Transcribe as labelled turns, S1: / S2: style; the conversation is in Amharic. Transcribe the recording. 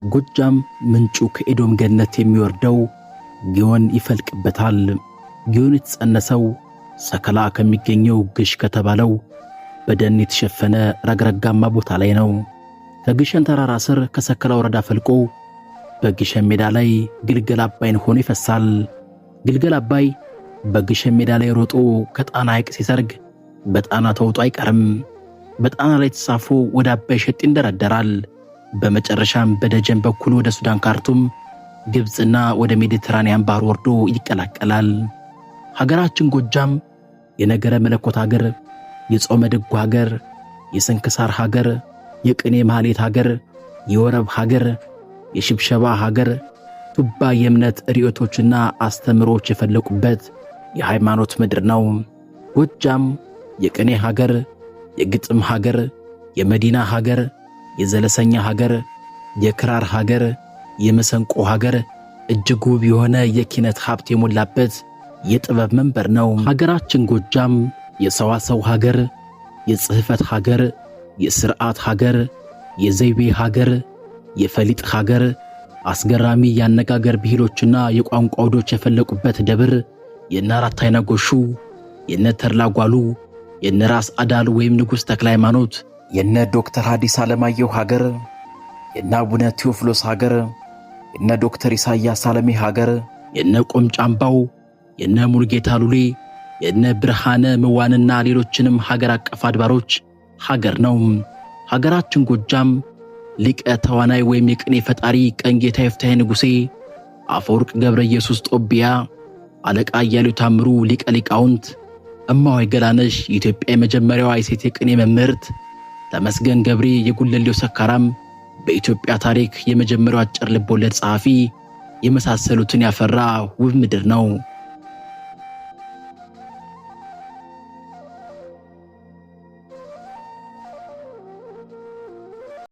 S1: ጎጃም ምንጩ ከኤዶም ገነት የሚወርደው ጊዮን ይፈልቅበታል። ጊዮን የተጸነሰው ሰከላ ከሚገኘው ግሽ ከተባለው በደን የተሸፈነ ረግረጋማ ቦታ ላይ ነው። ከግሸን ተራራ ስር ከሰከላ ወረዳ ፈልቆ በግሸን ሜዳ ላይ ግልገል አባይን ሆኖ ይፈሳል። ግልገል አባይ በግሸን ሜዳ ላይ ሮጦ ከጣና ሐይቅ ሲሰርግ በጣና ተውጦ አይቀርም። በጣና ላይ ተሳፍሮ ወደ አባይ ሸጥ ይንደረደራል። በመጨረሻም በደጀን በኩል ወደ ሱዳን ካርቱም፣ ግብጽና ወደ ሜዲትራኒያን ባህር ወርዶ ይቀላቀላል። ሀገራችን ጎጃም የነገረ መለኮት ሀገር፣ የጾመ ድጓ ሀገር፣ የስንክሳር ሀገር፣ የቅኔ ማህሌት ሀገር፣ የወረብ ሀገር፣ የሽብሸባ ሀገር፣ ቱባ የእምነት ርዕዮቶችና አስተምሮች የፈለቁበት የሃይማኖት ምድር ነው። ጎጃም የቅኔ ሀገር፣ የግጥም ሀገር፣ የመዲና ሀገር፣ የዘለሰኛ ሀገር፣ የክራር ሀገር፣ የመሰንቆ ሀገር፣ እጅግ ውብ የሆነ የኪነት ሀብት የሞላበት የጥበብ መንበር ነው። ሀገራችን ጎጃም የሰዋሰው ሀገር፣ የጽሕፈት ሀገር፣ የሥርዓት ሀገር፣ የዘይቤ ሀገር፣ የፈሊጥ ሀገር፣ አስገራሚ ያነጋገር ብሂሎችና የቋንቋ ውዶች የፈለቁበት ደብር፣ የነ አራት አይና ጎሹ፣ የነ ተድላ ጓሉ፣ የነ ራስ አዳል ወይም ንጉሥ ተክለ ሃይማኖት፣ የነ ዶክተር ሐዲስ ዓለማየሁ ሀገር፣ የነ አቡነ ቴዎፍሎስ ሀገር፣ የነ ዶክተር ኢሳያስ አለሜ ሀገር፣ የነ ቆምጫምባው፣ የነ ሙሉጌታ ሉሌ፣ የነ ብርሃነ ምዋንና ሌሎችንም ሀገር አቀፍ አድባሮች ሀገር ነው። ሀገራችን ጎጃም ሊቀ ተዋናይ ወይም የቅኔ ፈጣሪ ቀኝጌታ ይፍታሔ ንጉሴ፣ አፈወርቅ ገብረ ኢየሱስ ጦቢያ፣ አለቃ እያሌው ታምሩ ሊቀ ሊቃውንት፣ እማሆይ ገላነሽ የኢትዮጵያ የመጀመሪያዋ የሴት የቅኔ መምህርት፣ ተመስገን ገብሬ የጉለሌው ሰካራም በኢትዮጵያ ታሪክ የመጀመሪያው አጭር ልቦለድ ጸሐፊ የመሳሰሉትን ያፈራ ውብ ምድር ነው።